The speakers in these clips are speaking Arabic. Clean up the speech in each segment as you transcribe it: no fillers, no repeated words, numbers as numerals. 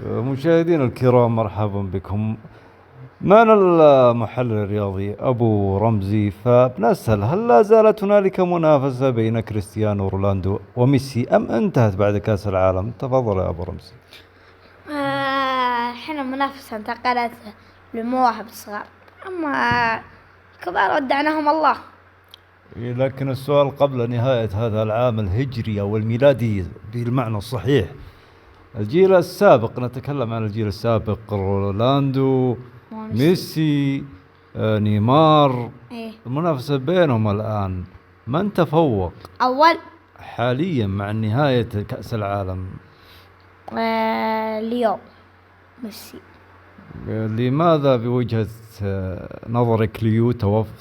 مشاهدينا الكرام، مرحبا بكم معنا المحلل الرياضي أبو رمزي. فبنسأل، هل لا زالت هنالك منافسة بين كريستيانو رونالدو وميسي أم انتهت بعد كأس العالم؟ تفضل يا أبو رمزي. الحين المنافسة انتقلت للمواهب الصغار، أما الكبار ودعناهم الله. لكن السؤال قبل نهاية هذا العام الهجري أو الميلادي بالمعنى الصحيح، الجيل السابق، نتكلم عن الجيل السابق، رونالدو، ميسي، نيمار، المنافسة بينهم الآن من تفوق أول حاليا مع نهاية كأس العالم؟ اليوم ميسي. لماذا بوجهة نظرك ليو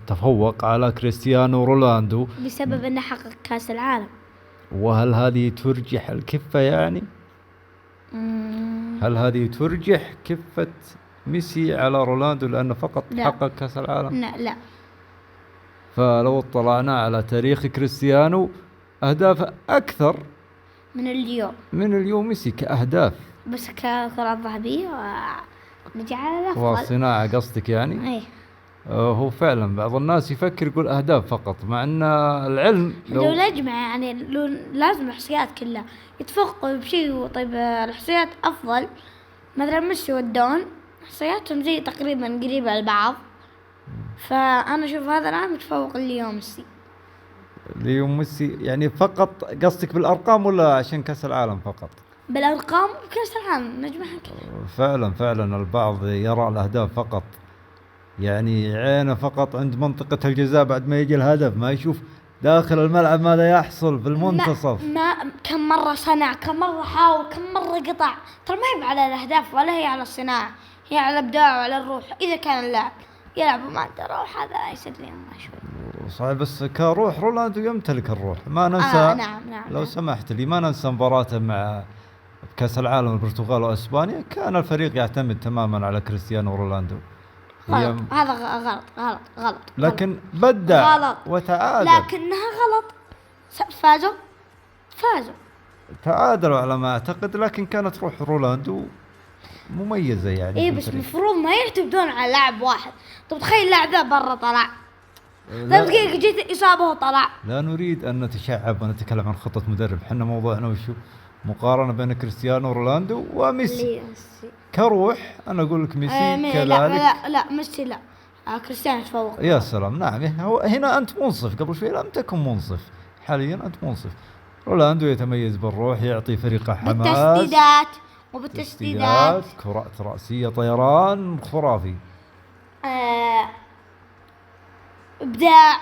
تفوق على كريستيانو رونالدو؟ بسبب أنه حقق كأس العالم. وهل هذه ترجح الكفة يعني؟ هل هذه ترجح كفة ميسي على رونالدو لأنه فقط لا. حقق كأس العالم؟ لا. فلو اطلعنا على تاريخ كريستيانو، أهداف أكثر من اليوم ميسي كأهداف، بس ككرة ذهبية نجعل الأفضل والصناعة قصدك يعني؟ أيه. هو فعلا بعض الناس يفكر يقول أهداف فقط، مع أن العلم لو نجمع يعني لو لازم الإحصائيات كلها يتفقوا بشيء. طيب الإحصائيات أفضل، مثلا ميسي والدون إحصائياتهم زي تقريبا قريبة لبعض، فأنا أشوف هذا العام يتفوق اليوم ميسي يعني فقط. قصدك بالأرقام ولا عشان كأس العالم فقط؟ بالأرقام كأس العالم نجمعها كذا. فعلا البعض يرى الأهداف فقط، يعني عينه فقط عند منطقة الجزاء بعد ما يجي الهدف، ما يشوف داخل الملعب ماذا يحصل في المنتصف. ما كم مرة صنع، كم مرة حاول، كم مرة قطع. ترى ما هي على الأهداف ولا هي على الصناعة، هي على الإبداع وعلى الروح. إذا كان اللاعب يلعب وما عنده روح هذا يسد لي ما شوي. صحيح، بس كروح رونالدو يمتلك الروح. ما ننسى نعم. لو سمحت لي، ما ننسى مباراته مع كأس العالم البرتغال وأسبانيا، كان الفريق يعتمد تماما على كريستيانو رونالدو. هذا غلط. لكن بدع غلط وتعادل. لكنها غلط. فازوا تعادلوا على ما أعتقد، لكن كانت روح رونالدو مميزة يعني. بس المفروض ما يعتمدون على لاعب واحد. طب تخيل اللاعب ذا برا طلع، دقيقة جت إصابة وطلع. لا نريد أن نتشعب ونتكلم عن خطة مدرب، حنا موضوعنا وشو مقارنة بين كريستيانو رونالدو وميسي. كروح أنا أقول لك ميسي كذلك. لا ميسي لا. كريستيانو يتفوق. يا سلام، نعم. هنا أنت منصف، قبل شوي لم تكن منصف، حاليا أنت منصف. رونالدو يتميز بالروح، يعطي فريقه حماس، بالتسديدات كرات رأسية، طيران خرافي، إبداع،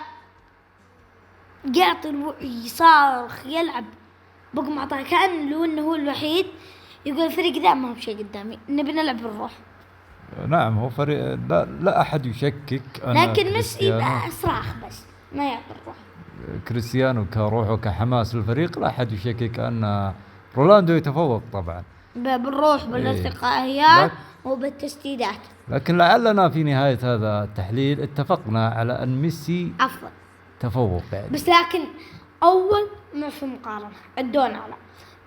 يعطي يصارخ، يلعب بقى معطاه كأن لو إنه هو الوحيد يقول الفريق ذا ما هو بشيء قدامي، نبي نلعب بالروح. نعم هو فريق لا أحد يشكك أن لكن ميسي صراخ بس ما يعطي الروح. كريستيانو كروح وكحماس للفريق لا أحد يشكك أن رونالدو يتفوق طبعا بالروح بالارتقائيات وبالتسديدات. لكن لعلنا في نهاية هذا التحليل اتفقنا على أن ميسي أفضل تفوق يعني. بس لكن أول ما في مقارنة الدون على،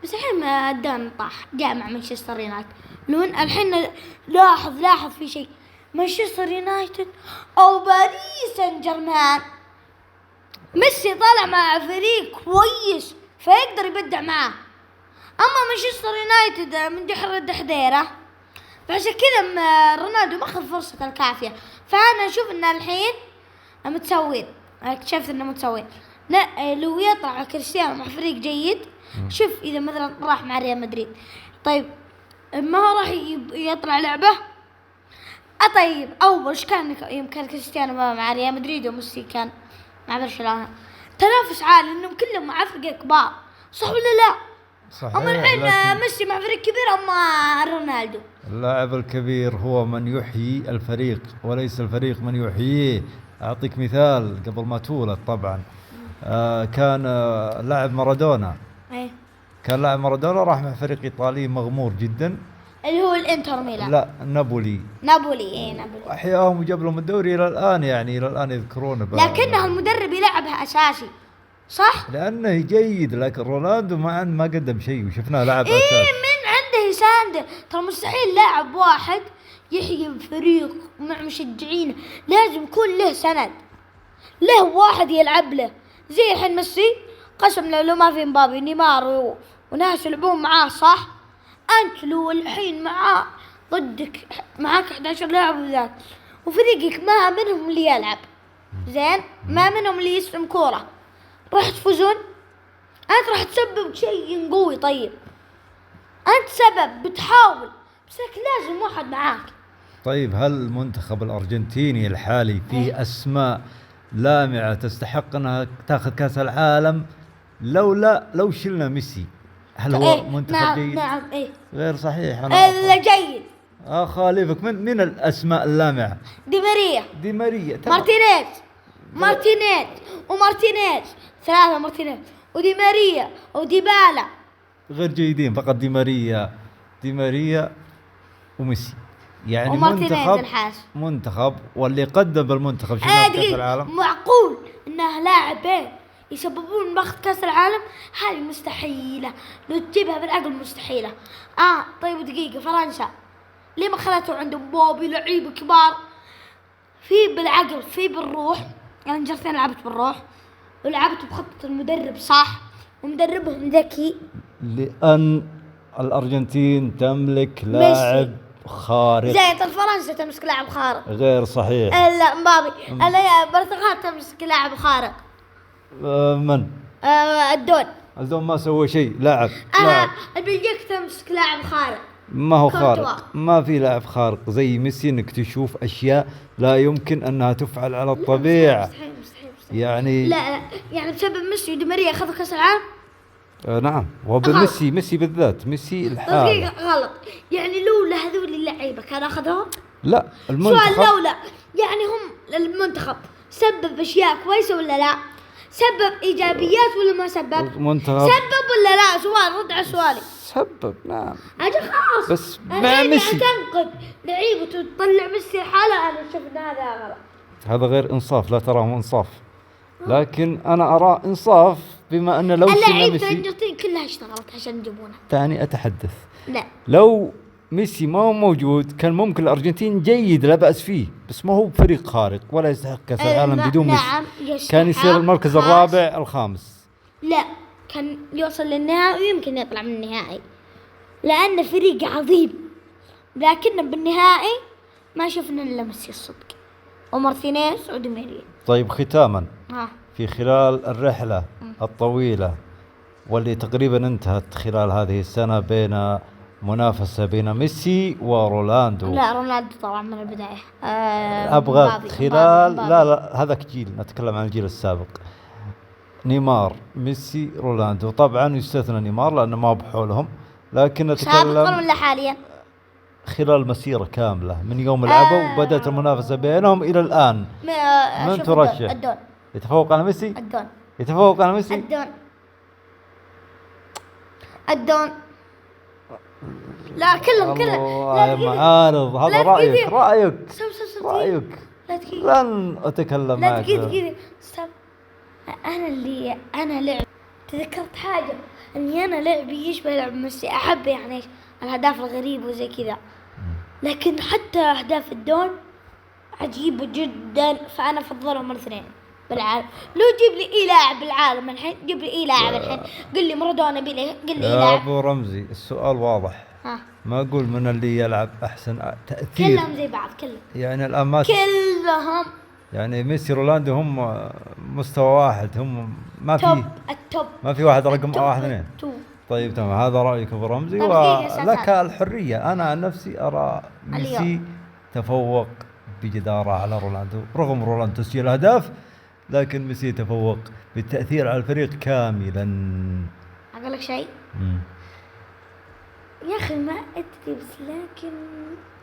بس الحين ما الدون طاح جاء مع مانشستر يونايتد. لون الحين لاحظ في شيء، مانشستر يونايتد أو باريس سان جيرمان، ميسي طالع مع فريق كويس فيقدر يبدع معه. أما مانشستر يونايتد من دحر الدحديرة، فعشان كذا رونالدو ما أخذ فرصته الكافية. فأنا أشوف إن الحين متساوين، اكتشفت إنه متساوين. لو يطلع كريستيانو مع فريق جيد، شوف إذا مثلا راح مع ريال مدريد، طيب ما هو راح يطلع لعبة. طيب أول إيش كان يمكن كريستيانو مع ريال مدريد وميسي كان مع برشلونة، تنافس عالي إنهم كلهم مع فرق كبار، صح ولا لا؟ صحيح. أما الحين ميسي مع فريق كبير، أما رونالدو. اللاعب الكبير هو من يحيي الفريق وليس الفريق من يحييه. أعطيك مثال قبل ما تولد طبعا، كان لاعب مارادونا. كان لاعب مارادونا راح مع فريق إيطالي مغمور جدا اللي هو الانتر ميلان. لا نابولي. نابولي. أحياهم وجاب لهم الدوري إلى الآن، يعني إلى الآن يذكرونه. لكنه المدرب يلعبها أساسي صح؟ لأنه جيد، لكن رونالدو ما قدم شيء وشفناه لعب أساسي. من عنده عنده ترى مستحيل لاعب واحد يحيي بفريق مع مشجعين، لازم يكون له سند، له واحد يلعب له. زي الحين ميسي قسم لو ما في مبابي نيمار وناس يلعبون معاه صح، أنت لو الحين ضدك معاك 11 لاعب وذاك وفريقك ما منهم اللي يلعب زين، ما منهم اللي يستلم كورة، راح تفوزون؟ أنت راح تسبب شيء قوي. طيب أنت سبب بتحاول، بس لازم واحد معاك. طيب هل المنتخب الأرجنتيني الحالي فيه أسماء لامعة تستحق أنها تأخذ كأس العالم؟ لو شلنا ميسي هل هو منتخب نعم جيد؟ نعم غير صحيح. أنا جيد. خالفك من الأسماء اللامعة؟ دي ماريا مارتينيز 3 مارتينيز ودي ماريا وديبالا غير جيدين، فقط دي ماريا وميسي. يعني منتخب واللي قدم بالمنتخب شباب كأس العالم. معقول انه لاعبين يسببون بخت كأس العالم؟ هذه مستحيلة، لو تجيبها بالعقل مستحيلة. طيب دقيقة، فرنسا ليه ما خلته عندهم بوبي لعيبة كبار؟ في بالعقل في بالروح، يعني انجلترا لعبت بالروح ولعبت بخطة المدرب صح، ومدربهم ذكي. لأن الأرجنتين تملك لاعب خارق. زي فرنسا تمسك لاعب خارق. غير صحيح. لا مبابي. لا البرتغال تمسك لاعب خارق. من؟ الدون ما سوى شيء. لاعب البلجيك تمسك لاعب خارق. ما هو خارق، ما في لاعب خارق زي ميسي انك تشوف اشياء لا يمكن انها تفعل على الطبيعة. مستحيل. يعني لا يعني بسبب ميسي ودي ماريا اخذوا كاس العالم. نعم، وبميسي بالذات، ميسي الحالة غلط. يعني لولا هذول اللعيبة كان اخذوهم؟ لا المنتخب سؤال لولا، يعني هم المنتخب سبب اشياء كويسة ولا لا؟ سبب ايجابيات ولا ما سبب؟ سبب ولا لا؟ سؤال، رد على سؤالي. سبب نعم. اجل خلاص. بس مع ميسي تنقد لعيبة وتطلع ميسي حالة، انا اشوف ان هذا غلط. هذا غير انصاف، لا تراه انصاف، لكن انا ارى انصاف بما ان لو اللعيبة الارجنتين كلها اشتغلت عشان يجيبونها. تعني اتحدث لا، لو ميسي ما هو موجود كان ممكن الارجنتين جيد لا باس فيه، بس ما هو فريق خارق ولا يستحق كاس العالم بدون ميسي. نعم كان يصير المركز الرابع الخامس. لا، كان يوصل للنهائي ويمكن يطلع من النهائي، لأن فريق عظيم، لكن بالنهائي ما شفنا إلا ميسي الصدق ومارتينيز ودي ماريا. طيب ختاما، في خلال الرحلة الطويلة واللي تقريبا انتهت خلال هذه السنة بين منافسة بين ميسي ورونالدو. لا رونالدو طبعا من البداية. أبغى خلال لا هذاك جيل، نتكلم عن الجيل السابق، نيمار ميسي رونالدو. طبعا يستثنى نيمار لأنه ما بحولهم، لكن نتكلم سابقا ولا حاليا؟ خلال مسيرة كاملة من يوم لعبوا وبدأت المنافسة بينهم إلى الآن. من ترشح؟ الدون يتفوق على ميسي؟ الدون يتفوق على ميسي؟ الدون لا كلهم لا معارض. هذا رأيك لا لن أتكلم معك. أنا لعب تذكرت حاجة، أني أنا لعبي يشبه لعب ميسي، أحب يعني الأهداف الغريبة وزي كذا، لكن حتى أهداف الدون عجيبة جدا، فأنا أفضلهم الاثنين بالعالم. لو جيب لي أي لاعب بالعالم الحين، جيب لي أي لاعب الحين، قل لي مارادونا قل لي أي لاعب. يا أبو رمزي السؤال واضح. ما أقول من اللي يلعب أحسن تأثير، كلهم زي بعض كلهم، يعني الآن كلهم يعني ميسي رونالدو هم مستوى واحد، هم ما في التوب، ما في واحد رقم واحد اثنين. طيب تمام، هذا رأيك أبو رمزي ولك الحرية. أنا عن نفسي أرى ميسي تفوق بجدارة على رونالدو، رغم رونالدو تسجيل أهداف، لكن ميسي تفوق بالتأثير على الفريق كاملا. أقول لك شيء يا أخي ما أدري، بس لكن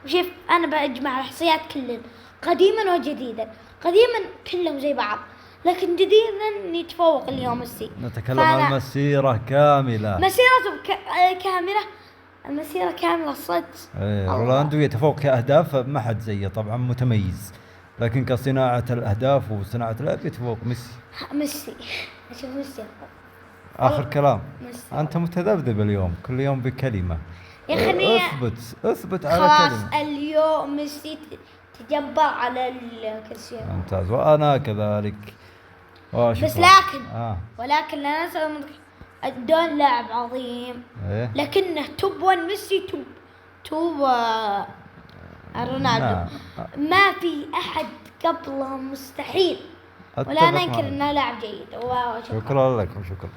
شوف أنا بأجمع الإحصائيات كلهم قديما وجديدا. قديما كلهم زي بعض، لكن جديدا يتفوق اليوم ميسي. نتكلم عن مسيرة كاملة، مسيرته كاملة، المسيرة كاملة صدق. رونالدو يتفوق كأهداف ما حد زيه طبعا، متميز، لكن كصناعة الأهداف وصناعة اللعب يتفوق ميسي. أشوف ميسي آخر كلام. ميسي. أنت متذبذب اليوم، كل يوم بكلمة. يا أخي اثبت على خلاص كلمة. اليوم ميسي تجبر على الكريستيانو. ممتاز، وأنا كذلك. بس لكن ولكن لا ننسى الدون لاعب عظيم. إيه؟ لكنه توب 1 ميسي، توب رونالدو. ما في أحد قبله مستحيل، ولا ننكر انه لاعب جيد. شكرا لكم، شكرا.